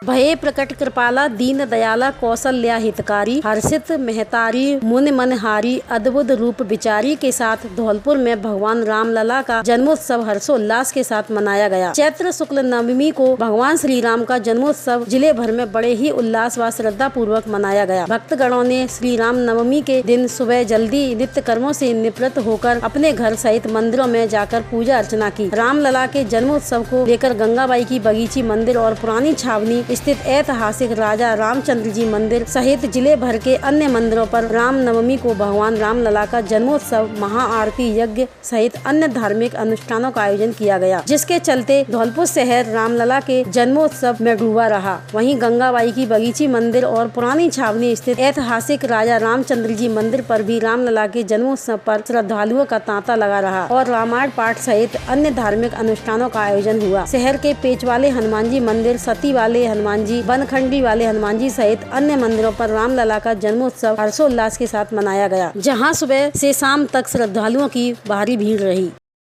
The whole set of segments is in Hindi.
भये प्रकट कृपाला दीन दयाला कौशल्या हितकारी हर्षित महतारी मुनि मनहारी अद्भुत रूप विचारी के साथ धौलपुर में भगवान रामलला का जन्मोत्सव हर्षोल्लास के साथ मनाया गया। चैत्र शुक्ल नवमी को भगवान श्री राम का जन्मोत्सव जिले भर में बड़े ही उल्लास व श्रद्धा पूर्वक मनाया गया। भक्तगणों ने श्री राम नवमी के दिन सुबह जल्दी नित्य कर्मों से निवृत्त होकर अपने घर सहित मंदिरों में जाकर पूजा अर्चना की। रामलला के जन्मोत्सव को लेकर गंगाबाई की बगीची मंदिर और पुरानी छावनी स्थित ऐतिहासिक राजा रामचंद्र जी मंदिर सहित जिले भर के अन्य मंदिरों पर राम नवमी को भगवान रामलला का जन्मोत्सव, महाआरती, यज्ञ सहित अन्य धार्मिक अनुष्ठानों का आयोजन किया गया, जिसके चलते धौलपुर शहर रामलला के जन्मोत्सव में डूबा रहा। वहीं गंगाबाई की बगीची मंदिर और पुरानी छावनी स्थित ऐतिहासिक राजा रामचंद्र जी मंदिर पर भी रामलला के जन्मोत्सव पर श्रद्धालुओं का तांता लगा रहा और रामायण पाठ सहित अन्य धार्मिक अनुष्ठानों का आयोजन हुआ। शहर के पेच वाले हनुमान जी मंदिर, सती वाले हनुमान जी, बनखंडी वाले हनुमान जी सहित अन्य मंदिरों पर रामलला का जन्मोत्सव हर्षोल्लास के साथ मनाया गया, जहां सुबह से शाम तक श्रद्धालुओं की भारी भीड़ रही।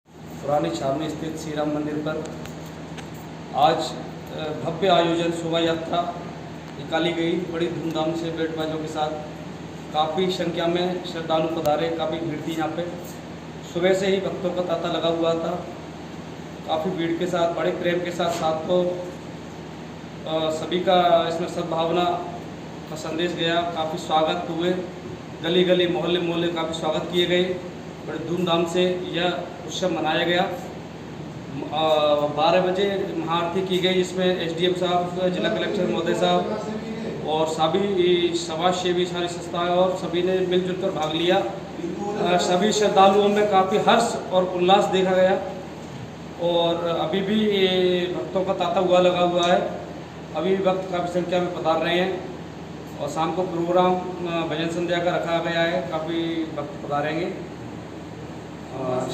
पुरानी छावनी स्थित श्री राम मंदिर पर आज भव्य आयोजन शोभा यात्रा निकाली गई। बड़ी धूमधाम से बैंड बाजों के साथ काफ़ी संख्या में श्रद्धालु पधारे, काफ़ी भीड़ थी यहाँ पे। सुबह से ही भक्तों का तांता लगा हुआ था। काफ़ी भीड़ के साथ, बड़े प्रेम के साथ तो सभी का इसमें सद्भावना का संदेश गया। काफ़ी स्वागत हुए, गली गली मोहल्ले मोहल्ले काफ़ी स्वागत किए गए। बड़े धूमधाम से यह उत्सव मनाया गया। 12 बजे महाआरती की गई, जिसमें एसडीएम साहब, जिला कलेक्टर महोदय साहब और सभी समाज सेवी, सारी संस्थाएं और सभी ने मिलजुल कर भाग लिया। सभी श्रद्धालुओं में काफ़ी हर्ष और उल्लास देखा गया और अभी भी भक्तों का तांता हुआ लगा हुआ है। अभी भक्त काफ़ी संख्या में पधार रहे हैं और शाम को प्रोग्राम भजन संध्या का रखा गया है। काफ़ी भक्त पधारेंगे।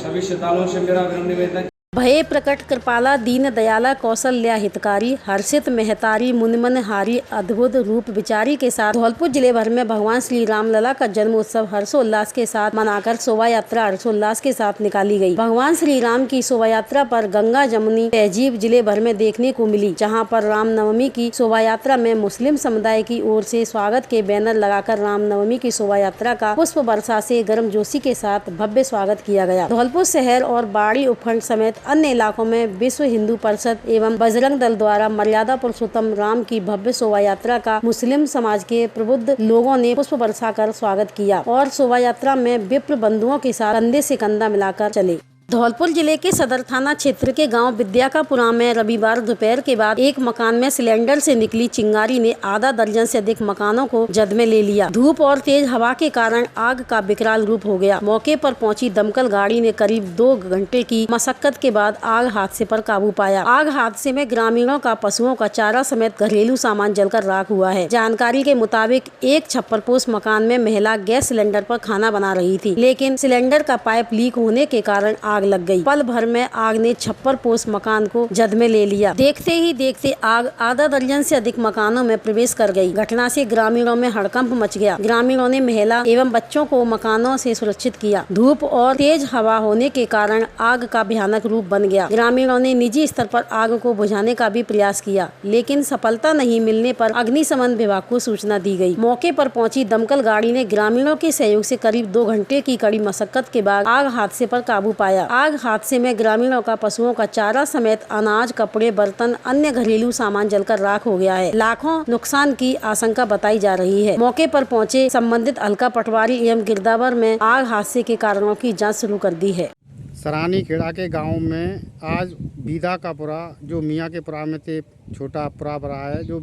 सभी श्रद्धालुओं से मेरा विनम्र निवेदन है। भये प्रकट कृपाला दीन दयाला कौशल्या हितकारी हर्षित महतारी मुनि मनहारी अद्भुत रूप विचारी के साथ धौलपुर जिले भर में भगवान श्री रामलला का जन्मोत्सव हर्षोल्लास के साथ मनाकर शोभा यात्रा हर्षोल्लास के साथ निकाली गई। भगवान श्री राम की शोभा यात्रा पर गंगा जमुनी तहजीब जिले भर में देखने को मिली, जहाँ पर रामनवमी की शोभा यात्रा में मुस्लिम समुदाय की ओर से स्वागत के बैनर लगाकर रामनवमी की शोभा यात्रा का पुष्प वर्षा से गर्मजोशी के साथ भव्य स्वागत किया गया। धौलपुर शहर और बाड़ी उपखंड समेत अन्य इलाकों में विश्व हिंदू परिषद एवं बजरंग दल द्वारा मर्यादा पुरुषोत्तम राम की भव्य शोभा यात्रा का मुस्लिम समाज के प्रबुद्ध लोगों ने पुष्प बरसा कर स्वागत किया और शोभा यात्रा में विप्र बंधुओं के साथ कंधे से कंधा मिलाकर चले। धौलपुर जिले के सदर थाना क्षेत्र के गांव विद्याकापुरा में रविवार दोपहर के बाद एक मकान में सिलेंडर से निकली चिंगारी ने आधा दर्जन से अधिक मकानों को जद में ले लिया। धूप और तेज हवा के कारण आग का विकराल रूप हो गया। मौके पर पहुंची दमकल गाड़ी ने करीब 2 घंटे की मशक्कत के बाद आग हादसे पर काबू पाया। आग हादसे में ग्रामीणों का पशुओं का चारा समेत घरेलू सामान जलकर राख हुआ है। जानकारी के मुताबिक एक छप्परपोश मकान में महिला गैस सिलेंडर पर खाना बना रही थी, लेकिन सिलेंडर का पाइप लीक होने के कारण आग लग गई। पल भर में आग ने छप्परपोश मकान को जद में ले लिया। देखते ही देखते आग आधा दर्जन से अधिक मकानों में प्रवेश कर गई। घटना से ग्रामीणों में हड़कंप मच गया। ग्रामीणों ने महिला एवं बच्चों को मकानों से सुरक्षित किया। धूप और तेज हवा होने के कारण आग का भयानक रूप बन गया। ग्रामीणों ने निजी स्तर पर आग को बुझाने का भी प्रयास किया, लेकिन सफलता नहीं मिलने पर अग्निशमन विभाग को सूचना दी गई। मौके पर पहुंची दमकल गाड़ी ने ग्रामीणों के सहयोग से करीब 2 घंटे की कड़ी मशक्कत के बाद आग हादसे पर काबू पाया। आग हादसे में ग्रामीणों का पशुओं का चारा समेत अनाज, कपड़े, बर्तन, अन्य घरेलू सामान जलकर राख हो गया है। लाखों नुकसान की आशंका बताई जा रही है। मौके पर पहुंचे संबंधित हल्का पटवारी एवं गिरदावर में आग हादसे के कारणों की जांच शुरू कर दी है। सरानी खेड़ा के गांव में आज बीदा का पुरा, जो मियाँ के पुरा में से छोटा पुरा बड़ा है, जो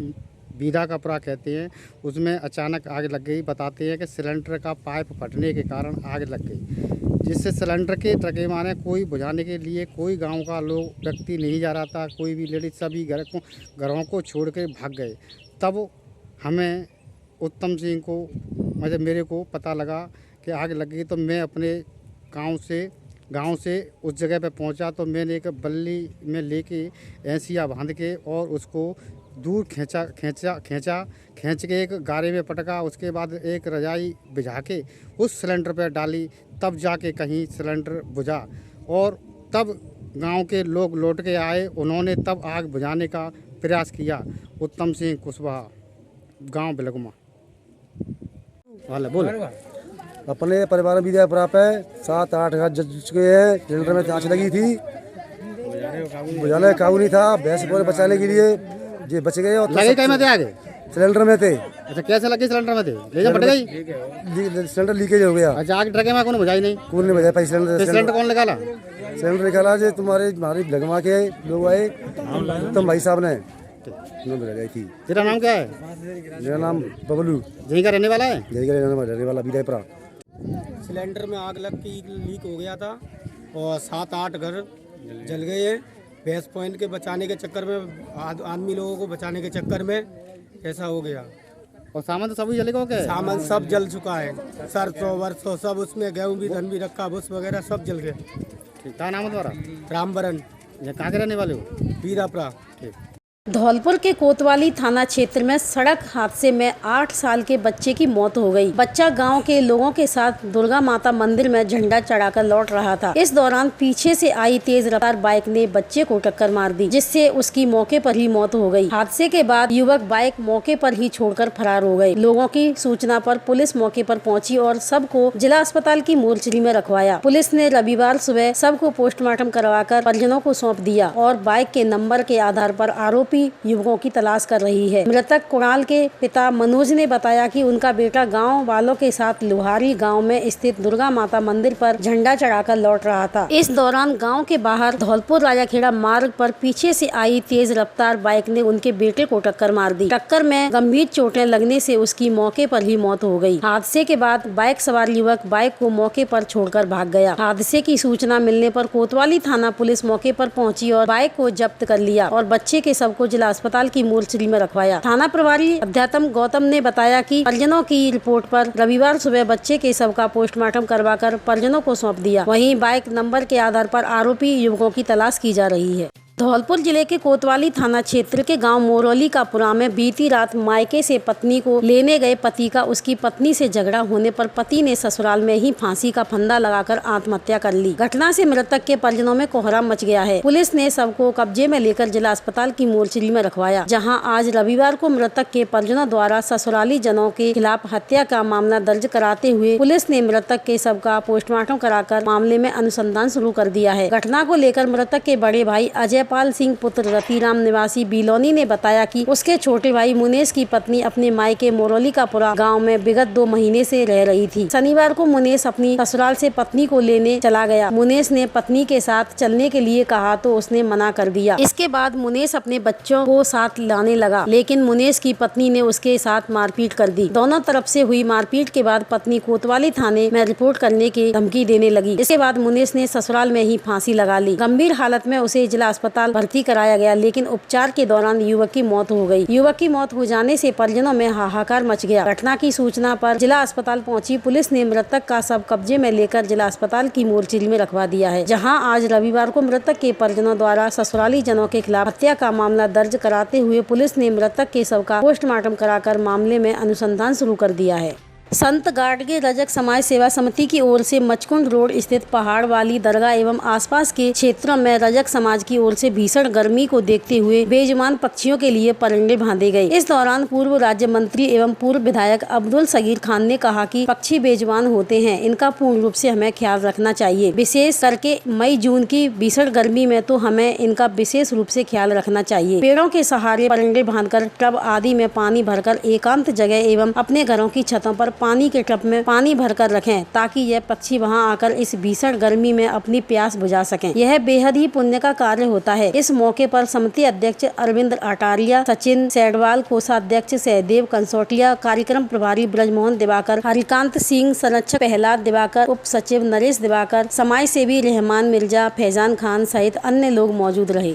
बीदा का पुरा कहते हैं, उसमें अचानक आग लग गई। बताते हैं कि सिलेंडर का पाइप फटने के कारण आग लग गई, जिससे सिलेंडर के ट्रकेमाने कोई बुझाने के लिए कोई गांव का लोग व्यक्ति नहीं जा रहा था। कोई भी लेडीज, सभी घरों को छोड़ के भाग गए। तब हमें उत्तम सिंह को, मतलब मेरे को पता लगा कि आग लग गई, तो मैं अपने गांव से उस जगह पे पहुंचा। तो मैंने एक बल्ली में लेके ऐसिया बांध के और उसको दूर खींच के एक गाड़ी में पटका। उसके बाद एक रजाई बिछा के उस सिलेंडर पर डाली, तब जाके कहीं सिलेंडर बुझा और तब गांव के लोग लौट के आए। उन्होंने तब आग बुझाने का प्रयास किया उत्तम सिंह कुशवाहा, गांव बिलगमा। वाले बोल। अपने परिवार में विद्या प्राप्त है, 7-8 घर जल चुके हैं। सिलेंडर में आँच लगी थी, बुझाने का काबू नहीं था। भैंस को बचाने के लिए ये बच गए। और लगे कहीं में थे आगे? सिलेंडर में थे। अच्छा, कैसे लगे सिलेंडर में थे? लेजर फट गई? सिलेंडर लीकेज हो गया। अच्छा, आग ट्रक में कौन बुझाई नहीं? कौन नहीं बजाया? सिलेंडर कौन निकाला? सिलेंडर निकाला जो हमारी लगवा के लोग आए, उत्तम भाई साहब ने बुझाई थी। तेरा नाम क्या है? मेरा नाम बबलू, यहीं का रहने वाला है? यही का रहने वाला विदयपुरा। सिलेंडर में आग लग के लीक हो गया था और 7-8 घर जल गए हैं। भैंस पॉइंट के बचाने के चक्कर में, आदमी लोगों को बचाने के चक्कर में ऐसा हो गया। और सामान तो सभी जलेगा क्या? सामान सब जल चुका है, सरसों वरसों सब, उसमें गेहूँ भी, धन भी रखा, भूस वगैरह सब जल गए। क्या नाम है तुम्हारा? रामबरन, ये कहाँ के रहने वाले हो? बीरापुरा। धौलपुर के कोतवाली थाना क्षेत्र में सड़क हादसे में 8 साल के बच्चे की मौत हो गई। बच्चा गांव के लोगों के साथ दुर्गा माता मंदिर में झंडा चढ़ाकर लौट रहा था। इस दौरान पीछे से आई तेज रफ्तार बाइक ने बच्चे को टक्कर मार दी, जिससे उसकी मौके पर ही मौत हो गई। हादसे के बाद युवक बाइक मौके पर ही छोड़कर फरार हो गए। लोगों की सूचना पर पुलिस मौके पर पहुंची और सबको जिला अस्पताल की मोर्चरी में रखवाया। पुलिस ने रविवार सुबह सबको पोस्टमार्टम करवाकर परिजनों को सौंप दिया और बाइक के नंबर के आधार पर आरोपी युवकों की तलाश कर रही है। मृतक कुणाल के पिता मनोज ने बताया कि उनका बेटा गांव वालों के साथ लुहारी गांव में स्थित दुर्गा माता मंदिर पर झंडा चढ़ाकर लौट रहा था। इस दौरान गांव के बाहर धौलपुर राजाखेड़ा मार्ग पर पीछे से आई तेज रफ्तार बाइक ने उनके बेटे को टक्कर मार दी। टक्कर में गंभीर चोटें लगने से उसकी मौके पर ही मौत हो गई। हादसे के बाद बाइक सवार युवक बाइक को मौके पर छोड़कर भाग गया। हादसे की सूचना मिलने पर कोतवाली थाना पुलिस मौके पर पहुंची और बाइक को जब्त कर लिया और बच्चे के शव को जिला अस्पताल की मोर्चरी में रखवाया। थाना प्रभारी अध्यात्म गौतम ने बताया कि परिजनों की रिपोर्ट पर रविवार सुबह बच्चे के शव का पोस्टमार्टम करवाकर परिजनों को सौंप दिया। वहीं बाइक नंबर के आधार पर आरोपी युवकों की तलाश की जा रही है। धौलपुर जिले के कोतवाली थाना क्षेत्र के गांव मोरौली का पुरा में बीती रात मायके से पत्नी को लेने गए पति का उसकी पत्नी से झगड़ा होने पर पति ने ससुराल में ही फांसी का फंदा लगाकर आत्महत्या कर ली। घटना से मृतक के परिजनों में कोहराम मच गया है। पुलिस ने शव को कब्जे में लेकर जिला अस्पताल की मोर्चरी में रखवाया, जहाँ आज रविवार को मृतक के परिजनों द्वारा ससुराली जनों के खिलाफ हत्या का मामला दर्ज कराते हुए पुलिस ने मृतक के शव का पोस्टमार्टम कराकर मामले में अनुसंधान शुरू कर दिया है। घटना को लेकर मृतक के बड़े भाई अजय पाल सिंह पुत्र रतिराम निवासी बिलोनी ने बताया कि उसके छोटे भाई मुनेश की पत्नी अपने मायके मोरौली का पुरा गांव में विगत 2 महीने से रह रही थी। शनिवार को मुनेश अपनी ससुराल से पत्नी को लेने चला गया। मुनेश ने पत्नी के साथ चलने के लिए कहा तो उसने मना कर दिया। इसके बाद मुनेश अपने बच्चों को साथ लाने लगा, लेकिन मुनेश की पत्नी ने उसके साथ मारपीट कर दी। दोनों तरफ से हुई मारपीट के बाद पत्नी कोतवाली थाने में रिपोर्ट करने की धमकी देने लगी। इसके बाद मुनेश ने ससुराल में ही फांसी लगा ली। गंभीर हालत में उसे जिला अस्पताल भर्ती कराया गया, लेकिन उपचार के दौरान युवक की मौत हो गई। युवक की मौत हो जाने से परिजनों में हाहाकार मच गया। घटना की सूचना पर जिला अस्पताल पहुंची पुलिस ने मृतक का शव कब्जे में लेकर जिला अस्पताल की मोर्चरी में रखवा दिया है, जहां आज रविवार को मृतक के परिजनों द्वारा ससुराली जनों के खिलाफ हत्या का मामला दर्ज कराते हुए पुलिस ने मृतक के शव का पोस्टमार्टम कराकर मामले में अनुसंधान शुरू कर दिया है। संत गाडगे रजक समाज सेवा समिति की ओर से मचकुंड रोड स्थित पहाड़ वाली दरगाह एवं आसपास के क्षेत्रों में रजक समाज की ओर से भीषण गर्मी को देखते हुए बेजुबान पक्षियों के लिए परंडे बांधे गए। इस दौरान पूर्व राज्य मंत्री एवं पूर्व विधायक अब्दुल सगीर खान ने कहा कि पक्षी बेजुबान होते हैं, इनका पूर्ण रूप से हमें ख्याल रखना चाहिए। विशेष करके मई जून की भीषण गर्मी में तो हमें इनका विशेष रूप से ख्याल रखना चाहिए। पेड़ों के सहारे परंडे बांधकर टब आदि में पानी भरकर एकांत जगह एवं अपने घरों की छतों पर पानी के टब में पानी भरकर रखें, ताकि यह पक्षी वहां आकर इस भीषण गर्मी में अपनी प्यास बुझा सकें। यह बेहद ही पुण्य का कार्य होता है। इस मौके पर समिति अध्यक्ष अरविंद अटारिया, सचिन सैडवाल, कोषाध्यक्ष सहदेव कंसोटिया, कार्यक्रम प्रभारी ब्रजमोहन दिवाकर, हरिकांत सिंह, संरक्षक प्रहलाद दिवाकर, उप सचिव नरेश दिवाकर, समाज सेवी रहमान मिर्जा, फैजान खान सहित अन्य लोग मौजूद रहे।